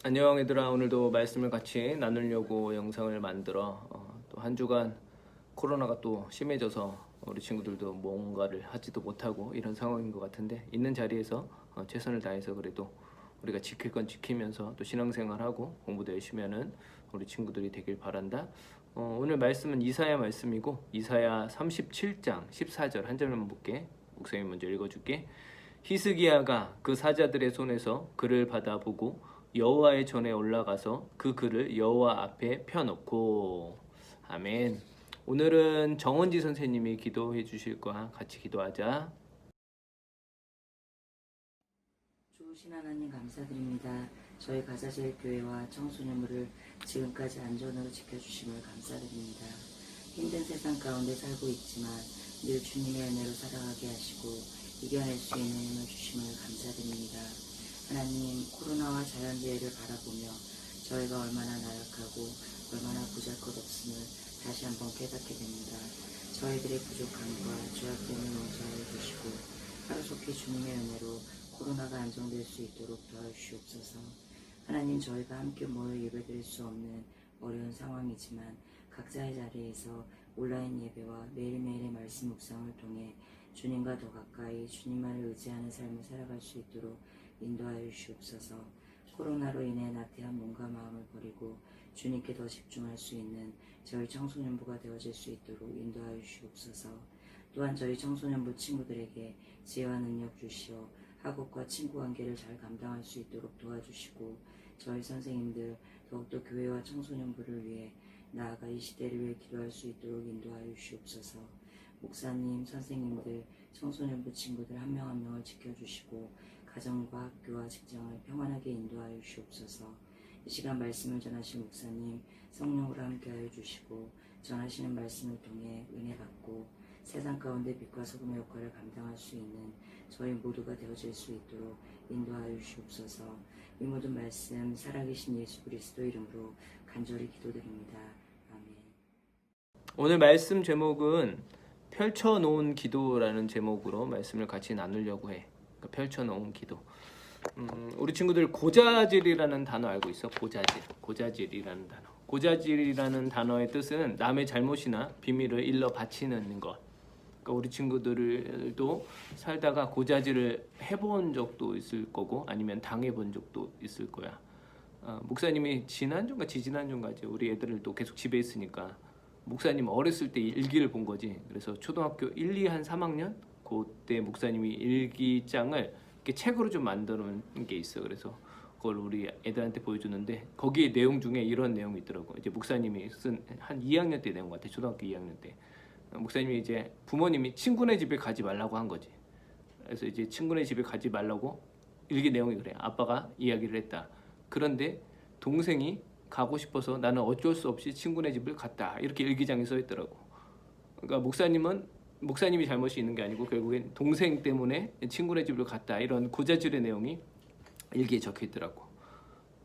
안녕 얘들아, 오늘도 말씀을 같이 나누려고 영상을 만들어 또 한 주간 코로나가 또 심해져서 우리 친구들도 뭔가를 하지도 못하고 이런 상황인 것 같은데, 있는 자리에서 최선을 다해서 그래도 우리가 지킬 건 지키면서 또 신앙생활하고 공부도 열심히 하는 우리 친구들이 되길 바란다. 오늘 말씀은 이사야 말씀이고, 이사야 37장 14절 한 절만 볼게. 목사님 먼저 읽어줄게. 히스기야가 그 사자들의 손에서 글을 받아보고 여호와의 전에 올라가서 그 글을 여호와 앞에 펴놓고. 아멘. 오늘은 정원지 선생님이 기도해 주실 거야. 같이 기도하자. 좋으신 하나님 감사드립니다. 저희 가자제일 교회와 청소년부를 지금까지 안전으로 지켜주심을 감사드립니다. 힘든 세상 가운데 살고 있지만 늘 주님의 은혜로 살아가게 하시고 이겨낼 수 있는 힘을 주심을 감사드립니다. 하나님, 코로나와 자연재해를 바라보며 저희가 얼마나 나약하고 얼마나 보잘것없음을 다시 한번 깨닫게 됩니다. 저희들의 부족함과 죄악됨을 용서하여 주시고 하루속히 주님의 은혜로 코로나가 안정될 수 있도록 도와주시옵소서. 하나님, 저희가 함께 모여 예배드릴 수 없는 어려운 상황이지만 각자의 자리에서 온라인 예배와 매일매일의 말씀 묵상을 통해 주님과 더 가까이 주님만을 의지하는 삶을 살아갈 수 있도록 인도하여 주시옵소서. 코로나로 인해 나태한 몸과 마음을 버리고 주님께 더 집중할 수 있는 저희 청소년부가 되어질 수 있도록 인도하여 주시옵소서. 또한 저희 청소년부 친구들에게 지혜와 능력 주시어 학업과 친구 관계를 잘 감당할 수 있도록 도와주시고, 저희 선생님들 더욱더 교회와 청소년부를 위해 나아가 이 시대를 위해 기도할 수 있도록 인도하여 주시옵소서. 목사님, 선생님들, 청소년부 친구들 한 명 한 명을 지켜주시고 가정과 학교와 직장을 평안하게 인도하여 주시옵소서. 이 시간 말씀을 전하신 목사님 성령으로 함께하여 주시고 전하시는 말씀을 통해 은혜 받고 세상 가운데 빛과 소금의 역할을 감당할 수 있는 저희 모두가 되어질 수 있도록 인도하여 주시옵소서. 이 모든 말씀 살아계신 예수 그리스도 이름으로 간절히 기도드립니다. 아멘. 오늘 말씀 제목은 펼쳐놓은 기도라는 제목으로 말씀을 같이 나누려고 해. 그러니까 펼쳐놓은 기도. 우리 친구들 고자질이라는 단어 알고 있어? 고자질이라는 단어. 고자질이라는 단어의 뜻은 남의 잘못이나 비밀을 일러 바치는 것. 그러니까 우리 친구들도 살다가 고자질을 해본 적도 있을 거고 아니면 당해본 적도 있을 거야. 목사님이 지난주인가 지지난주인가지 우리 애들을 또 계속 집에 있으니까 목사님 어렸을 때 일기를 본 거지. 그래서 초등학교 1, 2, 한 3학년 그때 목사님이 일기장을 이렇게 책으로 좀 만들어 놓은 게 있어. 그래서 그걸 우리 애들한테 보여주는데 거기에 내용 중에 이런 내용이 있더라고. 이제 목사님이 쓴 한 2학년 때 내용 같아. 초등학교 2학년 때. 목사님이 이제 부모님이 친구네 집에 가지 말라고 한 거지. 그래서 이제 친구네 집에 가지 말라고 일기 내용이 그래. 아빠가 이야기를 했다. 그런데 동생이 가고 싶어서 나는 어쩔 수 없이 친구네 집을 갔다. 이렇게 일기장에 써 있더라고. 그러니까 목사님이 잘못이 있는 게 아니고 결국엔 동생 때문에 친구네 집을 갔다. 이런 고자질의 내용이 일기에 적혀 있더라고.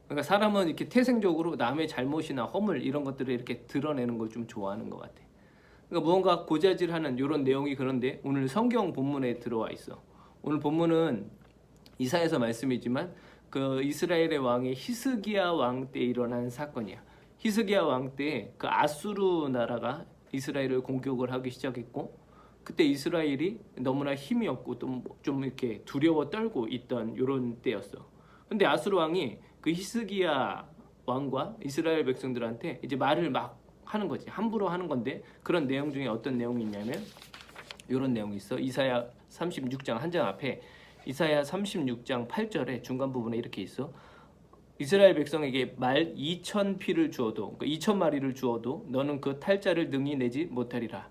그러니까 사람은 이렇게 태생적으로 남의 잘못이나 허물 이런 것들을 이렇게 드러내는 걸 좀 좋아하는 것 같아. 그러니까 무언가 고자질하는 이런 내용이 그런데 오늘 성경 본문에 들어와 있어. 오늘 본문은 이사야서 말씀이지만 그 이스라엘의 왕이 히스기야 왕 때 일어난 사건이야. 히스기야 왕 때 그 아수르 나라가 이스라엘을 공격을 하기 시작했고, 그때 이스라엘이 너무나 힘이 없고 좀 이렇게 두려워 떨고 있던 이런 때였어. 근데 아수르 왕이 그 히스기야 왕과 이스라엘 백성들한테 이제 말을 막 하는 거지. 함부로 하는 건데, 그런 내용 중에 어떤 내용이 있냐면 이런 내용이 있어. 이사야 36장 한 장 앞에 이사야 36장 8절에 중간 부분에 이렇게 있어. 이스라엘 백성에게 말 2,000피를 주어도, 그러니까 2,000마리를 주어도 너는 그 탈자를 능히 내지 못하리라.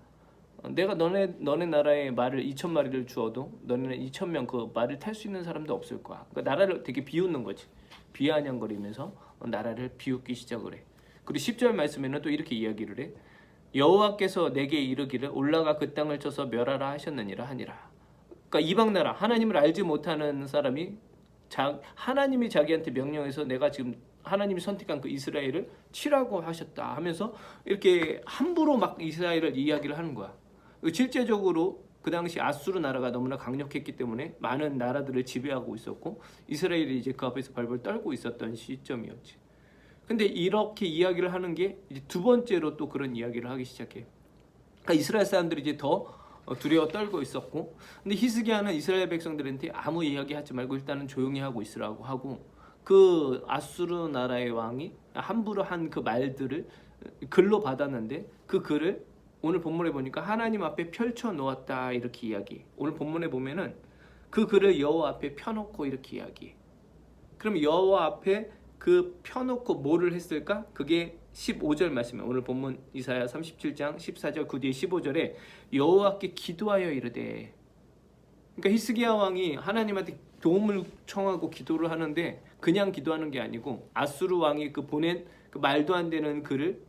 내가 너네 나라에 말을 2,000마리를 주어도 너네는 2,000명 그 말을 탈 수 있는 사람도 없을 거야. 그러니까 나라를 되게 비웃는 거지. 비아냥거리면서 나라를 비웃기 시작을 해. 그리고 10절 말씀에는 또 이렇게 이야기를 해. 여호와께서 내게 이르기를 올라가 그 땅을 쳐서 멸하라 하셨느니라 하니라. 그러니까 이방 나라 하나님을 알지 못하는 사람이 하나님이 자기한테 명령해서 내가 지금 하나님이 선택한 그 이스라엘을 치라고 하셨다 하면서 이렇게 함부로 막 이스라엘을 이야기를 하는 거야. 실제적으로 그 당시 아수르 나라가 너무나 강력했기 때문에 많은 나라들을 지배하고 있었고 이스라엘이 이제 그 앞에서 벌벌 떨고 있었던 시점이었지. 근데 이렇게 이야기를 하는 게 이제 두 번째로 또 그런 이야기를 하기 시작해요. 그러니까 이스라엘 사람들이 이제 더 두려워 떨고 있었고, 근데 히스기야는 이스라엘 백성들한테 아무 이야기하지 말고 일단은 조용히 하고 있으라고 하고, 그 아수르 나라의 왕이 함부로 한 그 말들을 글로 받았는데 그 글을 오늘 본문에 보니까 하나님 앞에 펼쳐 놓았다 이렇게 이야기. 오늘 본문에 보면은 그 글을 여호와 앞에 펴놓고 이렇게 이야기. 그럼 여호와 앞에 그 펴놓고 뭐를 했을까? 그게 15절 말씀이에요. 오늘 본문 이사야 37장 14절 그 뒤에 15절에 여호와께 기도하여 이르되, 그러니까 히스기야 왕이 하나님한테 도움을 청하고 기도를 하는데 그냥 기도하는 게 아니고 아수르 왕이 그 보낸 그 말도 안 되는 글을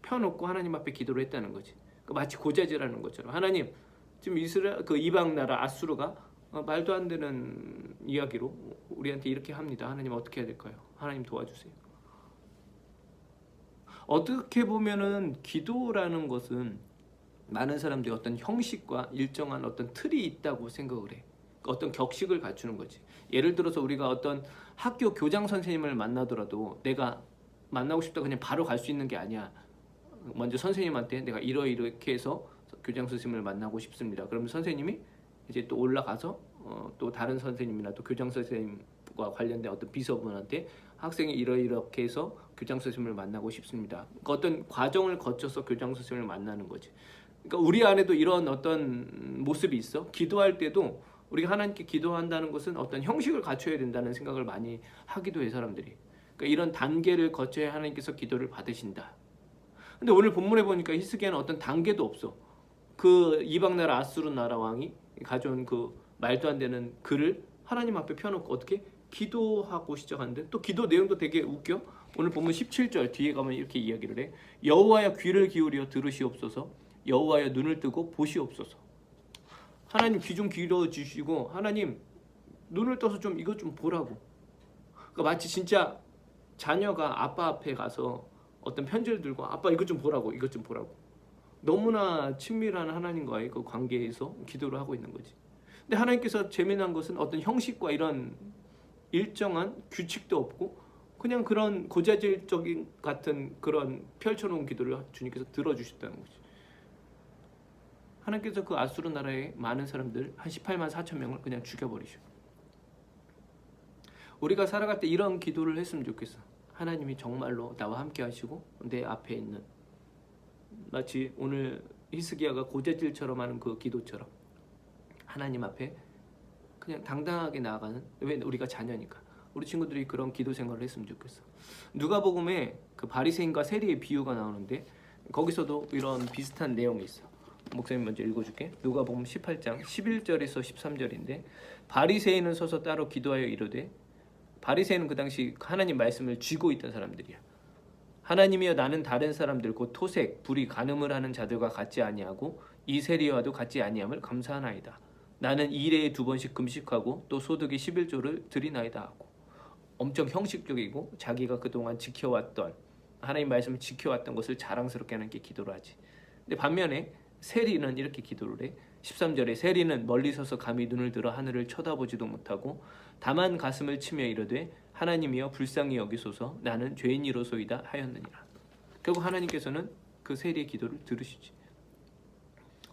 펴놓고 하나님 앞에 기도를 했다는 거지. 그러니까 마치 고자질하는 것처럼 하나님 지금 이스라엘 그 이방 나라 아수르가 말도 안 되는 이야기로 우리한테 이렇게 합니다. 하나님 어떻게 해야 될까요? 하나님 도와주세요. 어떻게 보면은 기도라는 것은 많은 사람들이 어떤 형식과 일정한 어떤 틀이 있다고 생각을 해. 어떤 격식을 갖추는 거지. 예를 들어서 우리가 어떤 학교 교장 선생님을 만나더라도 내가 만나고 싶다 그냥 바로 갈 수 있는 게 아니야. 먼저 선생님한테 내가 이렇게 해서 교장 선생님을 만나고 싶습니다. 그러면 선생님이 이제 또 올라가서 또 다른 선생님이나 또 교장 선생님과 관련된 어떤 비서분한테 학생이 이렇게 해서 교장 선생님을 만나고 싶습니다. 그러니까 어떤 과정을 거쳐서 교장 선생님을 만나는 거지. 그러니까 우리 안에도 이런 어떤 모습이 있어. 기도할 때도 우리가 하나님께 기도한다는 것은 어떤 형식을 갖춰야 된다는 생각을 많이 하기도 해 사람들이. 그러니까 이런 단계를 거쳐야 하나님께서 기도를 받으신다. 근데 오늘 본문에 보니까 히스기야는 어떤 단계도 없어. 그 이방 나라 아수르 나라 왕이 가져온 그 말도 안 되는 글을 하나님 앞에 펴놓고 어떻게 기도하고 시작하는데, 또 기도 내용도 되게 웃겨. 오늘 본문 17절 뒤에 가면 이렇게 이야기를 해. 여호와여 귀를 기울여 들으시옵소서. 여호와여 눈을 뜨고 보시옵소서. 하나님 귀 좀 기울여 주시고 하나님 눈을 떠서 좀 이것 좀 보라고. 그러니까 마치 진짜 자녀가 아빠 앞에 가서 어떤 편지를 들고 아빠 이것 좀 보라고, 이것 좀 보라고. 너무나 친밀한 하나님과의 그 관계에서 기도를 하고 있는 거지. 근데 하나님께서 재미난 것은 어떤 형식과 이런 일정한 규칙도 없고 그냥 그런 고자질적인 같은 그런 펼쳐놓은 기도를 주님께서 들어주셨다는 거지. 하나님께서 그 아수르 나라의 많은 사람들 한 18만 4천 명을 그냥 죽여버리셔. 우리가 살아갈 때 이런 기도를 했으면 좋겠어. 하나님이 정말로 나와 함께 하시고 내 앞에 있는, 마치 오늘 히스기야가 고자질처럼 하는 그 기도처럼 하나님 앞에 그냥 당당하게 나아가는, 왜 우리가 자녀니까 우리 친구들이 그런 기도 생활을 했으면 좋겠어. 누가복음에 그 바리새인과 세리의 비유가 나오는데 거기서도 이런 비슷한 내용이 있어. 목사님 먼저 읽어줄게. 누가복음 18장 11절에서 13절인데 바리새인은 서서 따로 기도하여 이르되, 바리새인은 그 당시 하나님 말씀을 쥐고 있던 사람들이야. 하나님이여 나는 다른 사람들 곧 토색, 불의, 간음을 하는 자들과 같지 아니하고 이 세리와도 같지 아니함을 감사하나이다. 나는 2일에 2번씩 금식하고 또 소득의 11조를 드리나이다 하고, 엄청 형식적이고 자기가 그동안 지켜왔던 하나님 말씀을 지켜왔던 것을 자랑스럽게 하는 게 기도를 하지. 근데 반면에 세리는 이렇게 기도를 해. 13절에 세리는 멀리 서서 감히 눈을 들어 하늘을 쳐다보지도 못하고 다만 가슴을 치며 이르되 하나님이여 불쌍히 여기소서 나는 죄인이로소이다 하였느니라. 결국 하나님께서는 그 세리의 기도를 들으시지.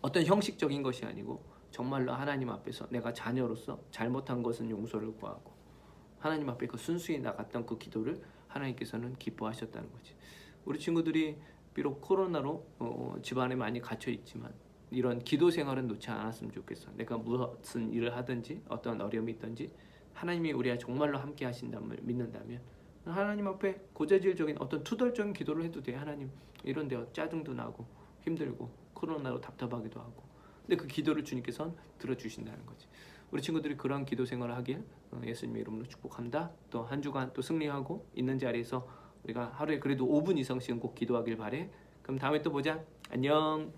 어떤 형식적인 것이 아니고 정말로 하나님 앞에서 내가 자녀로서 잘못한 것은 용서를 구하고 하나님 앞에 그 순수히 나갔던 그 기도를 하나님께서는 기뻐하셨다는 거지. 우리 친구들이 비록 코로나로 집안에 많이 갇혀 있지만 이런 기도 생활은 놓지 않았으면 좋겠어. 내가 무슨 일을 하든지 어떤 어려움이 있든지 하나님이 우리와 정말로 함께 하신다면 믿는다면 하나님 앞에 고자질적인 어떤 투덜적인 기도를 해도 돼. 하나님 이런 데 짜증도 나고 힘들고 코로나로 답답하기도 하고, 근데 그 기도를 주님께서는 들어주신다는 거지. 우리 친구들이 그런 기도 생활을 하길 예수님의 이름으로 축복합니다. 또 한 주간 또 승리하고 있는 자리에서 우리가 하루에 그래도 5분 이상씩은 꼭 기도하길 바래. 그럼 다음에 또 보자. 안녕.